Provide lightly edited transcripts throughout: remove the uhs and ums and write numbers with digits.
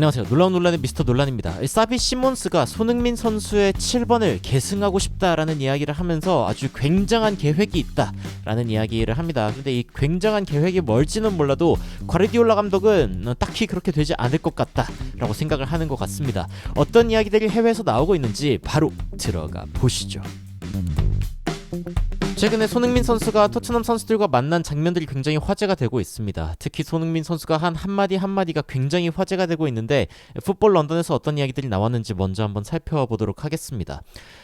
안녕하세요. 놀라운 논란의 미스터 논란입니다. 사비 시몬스가 손흥민 선수의 7번을 계승하고 싶다라는 이야기를 하면서 아주 굉장한 계획이 있다라는 이야기를 합니다. 근데 이 굉장한 계획이 뭘지는 몰라도 과르디올라 감독은 딱히 그렇게 되지 않을 것 같다라고 생각을 하는 것 같습니다. 어떤 이야기들이 해외에서 나오고 있는지 바로 들어가 보시죠. 최근에 손흥민 선수가 토트넘 선수들과 만난 장면들이 굉장히 화제가 되고 있습니다. 특히 손흥민 선수가 한 한마디가 굉장히 화제가 되고 있는데 풋볼 런던에서 어떤 이야기들이 나왔는지 먼저 한번 살펴보도록 하겠습니다.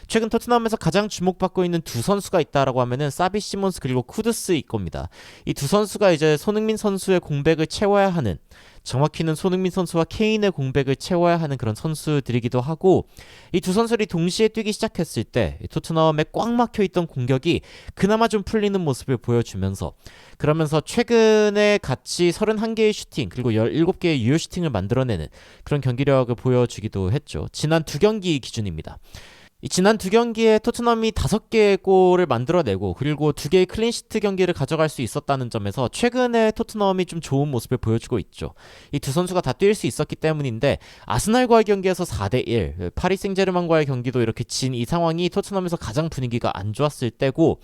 최근 토트넘에서 가장 주목받고 있는 두 선수가 있다라고 하면은 사비 시몬스 그리고 쿠두스일 겁니다. 이 두 선수가 이제 손흥민 선수의 공백을 채워야 하는, 정확히는 손흥민 선수와 케인의 공백을 채워야 하는 그런 선수들이기도 하고, 이 두 선수들이 동시에 뛰기 시작했을 때 토트넘에 꽉 막혀있던 공격이 그나마 좀 풀리는 모습을 보여주면서, 그러면서 최근에 같이 31개의 슈팅 그리고 17개의 유효 슈팅을 만들어내는 그런 경기력을 보여주기도 했죠. 지난 두 경기 기준입니다. 지난 두 경기에 토트넘이 5개의 골을 만들어내고 그리고 2개의 클린시트 경기를 가져갈 수 있었다는 점에서 최근에 토트넘이 좀 좋은 모습을 보여주고 있죠. 이 두 선수가 다 뛸 수 있었기 때문인데, 아스날과의 경기에서 4대1, 파리 생제르맹과의 경기도 이렇게 진 이 상황이 토트넘에서 가장 분위기가 안 좋았을 때고,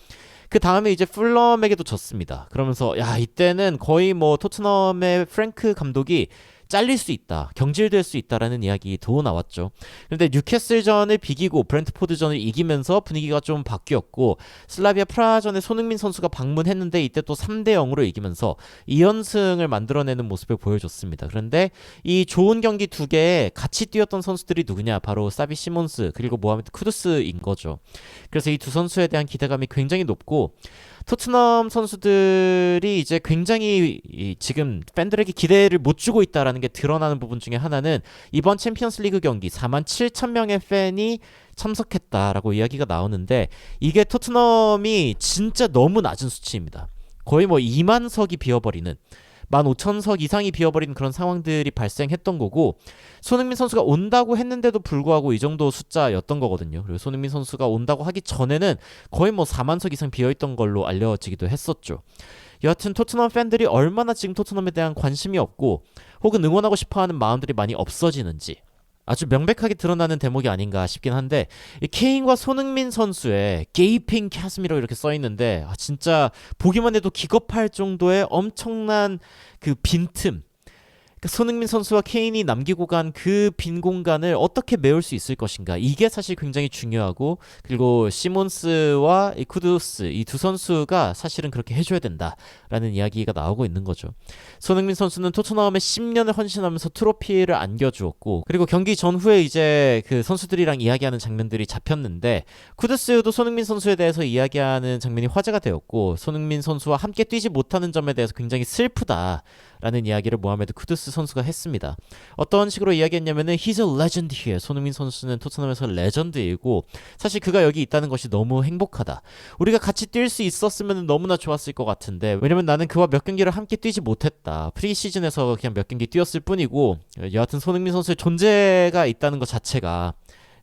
그 다음에 이제 풀럼에게도 졌습니다. 그러면서 이때는 거의 토트넘의 프랭크 감독이 잘릴 수 있다, 경질될 수 있다라는 이야기도 나왔죠. 그런데 뉴캐슬전을 비기고 브렌트포드전을 이기면서 분위기가 좀 바뀌었고, 슬라비아 프라하전에 손흥민 선수가 방문했는데 이때 또 3대0으로 이기면서 2연승을 만들어내는 모습을 보여줬습니다. 그런데 이 좋은 경기 두 개에 같이 뛰었던 선수들이 누구냐? 바로 사비 시몬스 그리고 모하메드 쿠두스인 거죠. 그래서 이 두 선수에 대한 기대감이 굉장히 높고, 토트넘 선수들이 이제 굉장히 지금 팬들에게 기대를 못 주고 있다라는 게 드러나는 부분 중에 하나는 이번 챔피언스 리그 경기 47,000명의 팬이 참석했다라고 이야기가 나오는데, 이게 토트넘이 진짜 너무 낮은 수치입니다. 거의 2만석이 비어버리는, 15,000석 이상이 비어버리는 그런 상황들이 발생했던 거고, 손흥민 선수가 온다고 했는데도 불구하고 이 정도 숫자였던 거거든요. 그리고 손흥민 선수가 온다고 하기 전에는 거의 4만석 이상 비어있던 걸로 알려지기도 했었죠. 여하튼 토트넘 팬들이 얼마나 지금 토트넘에 대한 관심이 없고 혹은 응원하고 싶어하는 마음들이 많이 없어지는지 아주 명백하게 드러나는 대목이 아닌가 싶긴 한데, 이 케인과 손흥민 선수의 게이핑 캐스미라고 이렇게 써있는데 진짜 보기만 해도 기겁할 정도의 엄청난 그 빈틈, 손흥민 선수와 케인이 남기고 간 그 빈 공간을 어떻게 메울 수 있을 것인가, 이게 사실 굉장히 중요하고, 그리고 시몬스와 이 쿠두스 이 두 선수가 사실은 그렇게 해줘야 된다라는 이야기가 나오고 있는 거죠. 손흥민 선수는 토트넘에 10년을 헌신하면서 트로피를 안겨주었고, 그리고 경기 전후에 이제 그 선수들이랑 이야기하는 장면들이 잡혔는데, 쿠두스도 손흥민 선수에 대해서 이야기하는 장면이 화제가 되었고, 손흥민 선수와 함께 뛰지 못하는 점에 대해서 굉장히 슬프다라는 이야기를 모하메드 쿠두스 선수가 했습니다. 어떤 식으로 이야기했냐면은 He's a legend here. 손흥민 선수는 토트넘에서 레전드이고 사실 그가 여기 있다는 것이 너무 행복하다. 우리가 같이 뛸 수 있었으면 너무나 좋았을 것 같은데, 왜냐면 나는 그와 몇 경기를 함께 뛰지 못했다. 프리시즌에서 그냥 몇 경기 뛰었을 뿐이고, 여하튼 손흥민 선수의 존재가 있다는 것 자체가,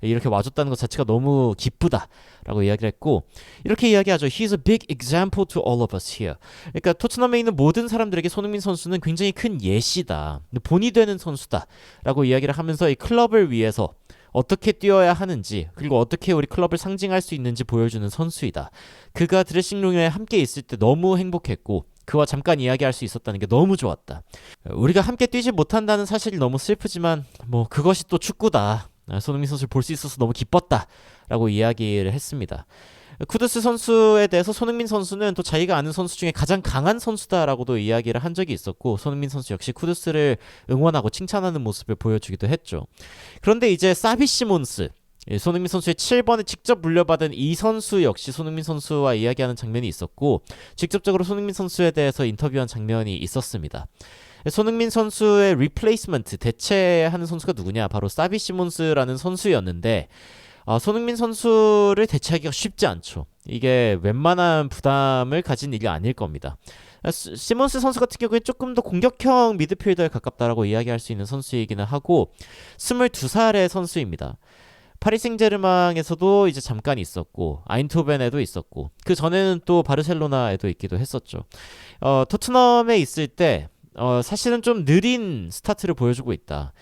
이렇게 와줬다는 것 자체가 너무 기쁘다 라고 이야기를 했고, 이렇게 이야기하죠. He's a big example to all of us here. 그러니까 토트넘에 있는 모든 사람들에게 손흥민 선수는 굉장히 큰 예시다, 본이 되는 선수다 라고 이야기를 하면서 이 클럽을 위해서 어떻게 뛰어야 하는지, 그리고 어떻게 우리 클럽을 상징할 수 있는지 보여주는 선수이다. 그가 드레싱룸에 함께 있을 때 너무 행복했고 그와 잠깐 이야기할 수 있었다는 게 너무 좋았다. 우리가 함께 뛰지 못한다는 사실이 너무 슬프지만 그것이 또 축구다. 손흥민 선수를 볼 수 있어서 너무 기뻤다 라고 이야기를 했습니다. 쿠두스 선수에 대해서 손흥민 선수는 또 자기가 아는 선수 중에 가장 강한 선수다라고도 이야기를 한 적이 있었고, 손흥민 선수 역시 쿠두스를 응원하고 칭찬하는 모습을 보여주기도 했죠. 그런데 이제 사비 시몬스, 손흥민 선수의 7번을 직접 물려받은 이 선수 역시 손흥민 선수와 이야기하는 장면이 있었고, 직접적으로 손흥민 선수에 대해서 인터뷰한 장면이 있었습니다. 손흥민 선수의 리플레이스먼트, 대체하는 선수가 누구냐? 바로 사비 시몬스라는 선수였는데, 손흥민 선수를 대체하기가 쉽지 않죠. 이게 웬만한 부담을 가진 일이 아닐 겁니다. 시몬스 선수 같은 경우에 조금 더 공격형 미드필더에 가깝다라고 이야기할 수 있는 선수이기는 하고, 22살의 선수입니다. 파리 생제르맹에서도 이제 잠깐 있었고, 아인토벤에도 있었고, 그 전에는 또 바르셀로나에도 있기도 했었죠. 토트넘에 있을 때 사실은 좀 느린 스타트를 보여주고 있다.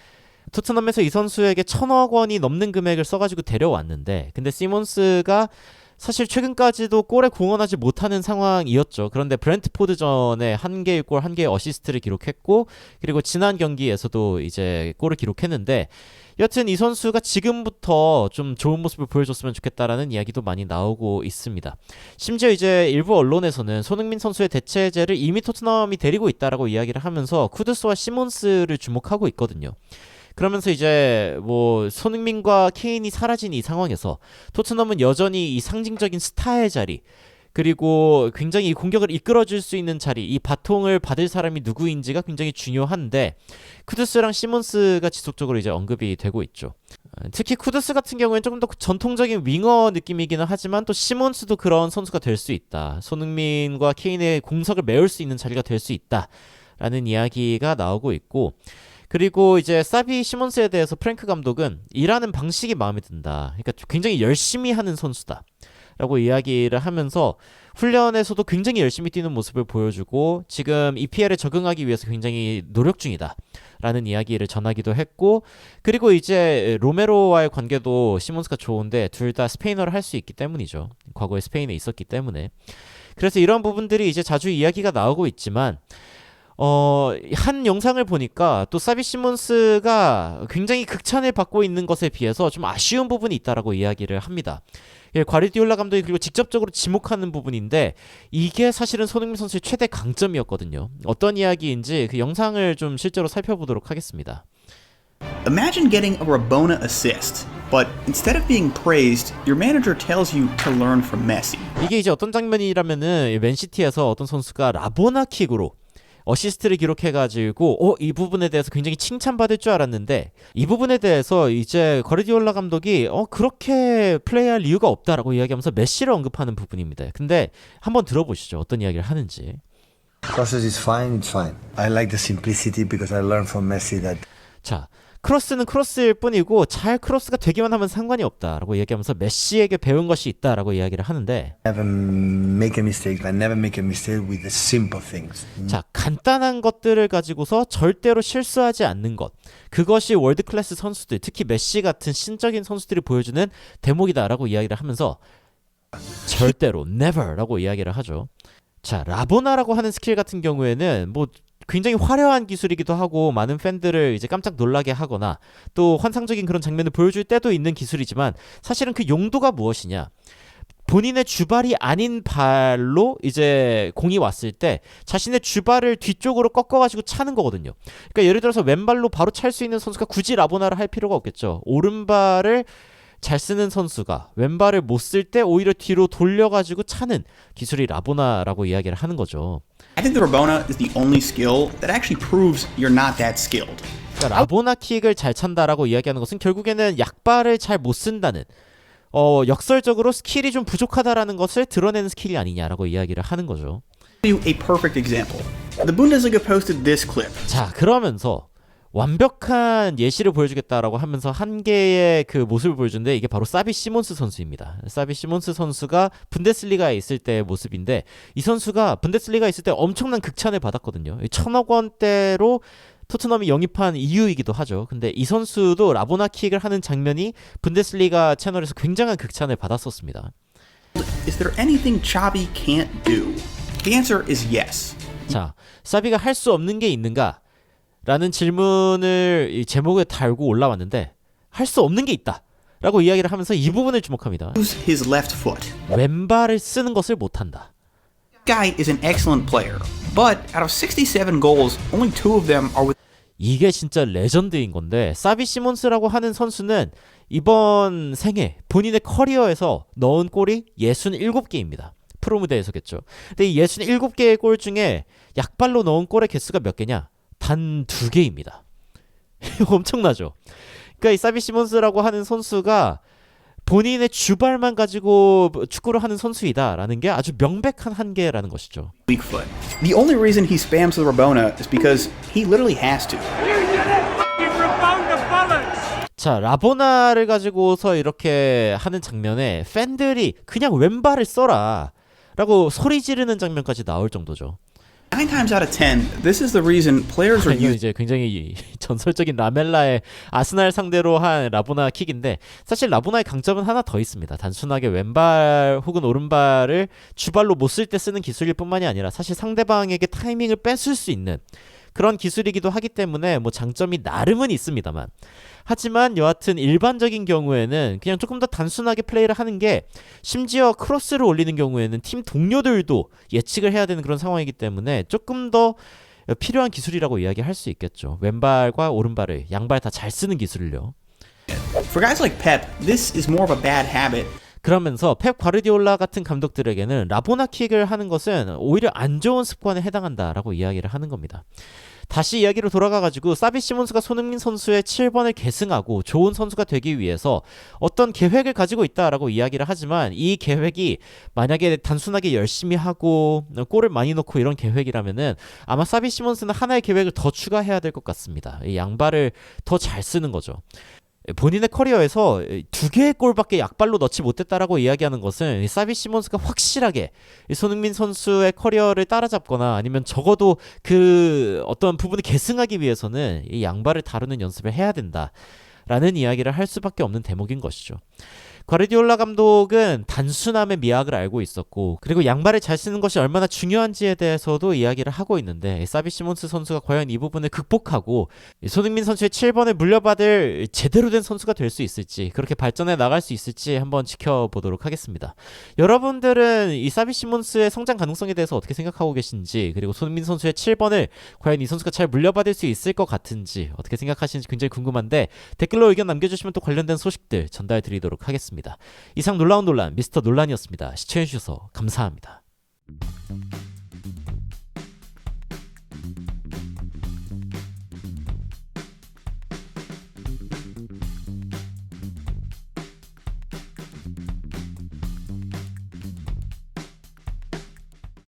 토트넘에서 이 선수에게 1,000억 원이 넘는 금액을 써가지고 데려왔는데, 근데 시몬스가 사실 최근까지도 골에 공헌하지 못하는 상황이었죠. 그런데 브렌트포드전에 한 개의 골, 한 개의 어시스트를 기록했고, 그리고 지난 경기에서도 이제 골을 기록했는데, 여튼 이 선수가 지금부터 좀 좋은 모습을 보여줬으면 좋겠다라는 이야기도 많이 나오고 있습니다. 심지어 이제 일부 언론에서는 손흥민 선수의 대체제를 이미 토트넘이 데리고 있다라고 이야기를 하면서 쿠두스와 시몬스를 주목하고 있거든요. 그러면서 이제 뭐 손흥민과 케인이 사라진 이 상황에서 토트넘은 여전히 이 상징적인 스타의 자리, 그리고 굉장히 이 공격을 이끌어줄 수 있는 자리, 이 바통을 받을 사람이 누구인지가 굉장히 중요한데, 쿠두스랑 시몬스가 지속적으로 이제 언급이 되고 있죠. 특히 쿠두스 같은 경우에는 조금 더 전통적인 윙어 느낌이기는 하지만 또 시몬스도 그런 선수가 될 수 있다. 손흥민과 케인의 공석을 메울 수 있는 자리가 될 수 있다. 라는 이야기가 나오고 있고, 그리고 이제 사비 시몬스에 대해서 프랭크 감독은 일하는 방식이 마음에 든다. 그러니까 굉장히 열심히 하는 선수다. 라고 이야기를 하면서 훈련에서도 굉장히 열심히 뛰는 모습을 보여주고 지금 EPL에 적응하기 위해서 굉장히 노력 중이다 라는 이야기를 전하기도 했고, 그리고 이제 로메로와의 관계도 시몬스가 좋은데 둘 다 스페인어를 할 수 있기 때문이죠. 과거에 스페인에 있었기 때문에. 그래서 이런 부분들이 이제 자주 이야기가 나오고 있지만 한 영상을 보니까 또 사비 시몬스가 굉장히 극찬을 받고 있는 것에 비해서 좀 아쉬운 부분이 있다라고 이야기를 합니다. 예, 과르디올라 감독이 그리고 직접적으로 지목하는 부분인데 이게 사실은 손흥민 선수의 최대 강점이었거든요. 어떤 이야기인지 그 영상을 좀 실제로 살펴보도록 하겠습니다. Imagine getting a Rabona assist, but instead of being praised, your manager tells you to learn from Messi. 이게 이제 어떤 장면이라면은 맨시티에서 어떤 선수가 라보나 킥으로 어시스트를 기록해가지고 이 부분에 대해서 굉장히 칭찬받을 줄 알았는데 이 부분에 대해서 이제 과르디올라 감독이 그렇게 플레이할 이유가 없다라고 이야기하면서 메시를 언급하는 부분입니다. 근데 한번 들어보시죠. 어떤 이야기를 하는지. Crosses is fine, it's fine. I like the simplicity because I learned from Messi that. 자, 크로스는 크로스일 뿐이고 잘 크로스가 되기만 하면 상관이 없다라고 이야기하면서 메시에게 배운 것이 있다라고 이야기를 하는데, Never make a mistake. I never make a mistake with the simple things. 자, 간단한 것들을 가지고서 절대로 실수하지 않는 것, 그것이 월드클래스 선수들, 특히 메시 같은 신적인 선수들이 보여주는 대목이다라고 이야기를 하면서 절대로 never라고 이야기를 하죠. 자, 라보나라고 하는 스킬 같은 경우에는 뭐 굉장히 화려한 기술이기도 하고 많은 팬들을 이제 깜짝 놀라게 하거나 또 환상적인 그런 장면을 보여줄 때도 있는 기술이지만 사실은 그 용도가 무엇이냐, 본인의 주발이 아닌 발로 이제 공이 왔을 때 자신의 주발을 뒤쪽으로 꺾어가지고 차는 거거든요. 그러니까 예를 들어서 왼발로 바로 찰 수 있는 선수가 굳이 라보나를 할 필요가 없겠죠. 오른발을 잘 쓰는 선수가 왼발을 못 쓸 때 오히려 뒤로 돌려가지고 차는 기술이 라보나라고 이야기를 하는 거죠. I think the Rabona is the only skill that actually proves you're not that skilled. 그러니까 라보나 킥을 잘 찬다라고 이야기하는 것은 결국에는 약발을 잘 못 쓴다는 역설적으로 스킬이 좀 부족하다라는 것을 드러내는 스킬이 아니냐라고 이야기를 하는 거죠. I'll give you a perfect example. The Bundesliga posted this clip. 자, 그러면서 완벽한 예시를 보여주겠다라고 하면서 한 개의 그 모습을 보여주는데 이게 바로 사비 시몬스 선수입니다. 사비 시몬스 선수가 분데스리가에 있을 때의 모습인데 이 선수가 분데스리가에 있을 때 엄청난 극찬을 받았거든요. 1,000억 원대로 토트넘이 영입한 이유이기도 하죠. 근데 이 선수도 라보나 킥을 하는 장면이 분데스리가 채널에서 굉장한 극찬을 받았었습니다. Is there anything Xavi can't do? The answer is yes. 자, 사비가 할 수 없는 게 있는가? 라는 질문을 이 제목에 달고 올라왔는데 할 수 없는 게 있다 라고 이야기를 하면서 이 부분을 주목합니다. Use his left foot. 왼발을 쓰는 것을 못한다. Guy is an excellent player, but out of 67 goals, only 2 of them are with. 이게 진짜 레전드인 건데 사비 시몬스라고 하는 선수는 이번 생애 본인의 커리어에서 넣은 골이 67개입니다. 프로 무대에서겠죠. 근데 이 67개의 골 중에 약발로 넣은 골의 개수가 몇 개냐? 단 2개입니다. 엄청나죠? 그러니까 이 사비 시몬스라고 하는 선수가 본인의 주발만 가지고 축구를 하는 선수이다라는 게 아주 명백한 한계라는 것이죠. Weak foot. The only reason he spams the Rabona is because he literally has to. 자, 라보나를 가지고서 이렇게 하는 장면에 팬들이 그냥 왼발을 써라 라고 소리 지르는 장면까지 나올 정도죠. 9 times out of 10, this is the reason players are 이건 using 이제 굉장히 전설적인 라멜라의 아스날 상대로 한 라보나 킥인데 사실 라보나의 강점은 하나 더 있습니다. 단순하게 왼발 혹은 오른발을 주발로 못 쓸 때 쓰는 기술일 뿐만이 아니라 사실 상대방에게 타이밍을 뺏을 수 있는 그런 기술이기도 하기 때문에 뭐 장점이 나름은 있습니다만 하지만 여하튼 일반적인 경우에는 그냥 조금 더 단순하게 플레이를 하는 게 심지어 크로스를 올리는 경우에는 팀 동료들도 예측을 해야 되는 그런 상황이기 때문에 조금 더 필요한 기술이라고 이야기할 수 있겠죠. 왼발과 오른발을 양발 다 잘 쓰는 기술을요. For guys like Pep, this is more of a bad habit. 그러면서 펩 과르디올라 같은 감독들에게는 라보나 킥을 하는 것은 오히려 안 좋은 습관에 해당한다라고 이야기를 하는 겁니다. 다시 이야기로 돌아가가지고 사비 시몬스가 손흥민 선수의 7번을 계승하고 좋은 선수가 되기 위해서 어떤 계획을 가지고 있다라고 이야기를 하지만 이 계획이 만약에 단순하게 열심히 하고 골을 많이 넣고 이런 계획이라면은 아마 사비 시몬스는 하나의 계획을 더 추가해야 될 것 같습니다. 이 양발을 더 잘 쓰는 거죠. 본인의 커리어에서 2개의 골밖에 약발로 넣지 못했다라고 이야기하는 것은 사비 시몬스가 확실하게 손흥민 선수의 커리어를 따라잡거나 아니면 적어도 그 어떤 부분을 계승하기 위해서는 이 양발을 다루는 연습을 해야 된다라는 이야기를 할 수밖에 없는 대목인 것이죠. 과르디올라 감독은 단순함의 미학을 알고 있었고 그리고 양발을 잘 쓰는 것이 얼마나 중요한지에 대해서도 이야기를 하고 있는데 사비 시몬스 선수가 과연 이 부분을 극복하고 손흥민 선수의 7번을 물려받을 제대로 된 선수가 될 수 있을지 그렇게 발전해 나갈 수 있을지 한번 지켜보도록 하겠습니다. 여러분들은 이 사비 시몬스의 성장 가능성에 대해서 어떻게 생각하고 계신지 그리고 손흥민 선수의 7번을 과연 이 선수가 잘 물려받을 수 있을 것 같은지 어떻게 생각하시는지 굉장히 궁금한데 댓글로 의견 남겨주시면 또 관련된 소식들 전달드리도록 하겠습니다. 이상 놀라운 논란 미스터 논란이었습니다. 시청해주셔서 감사합니다.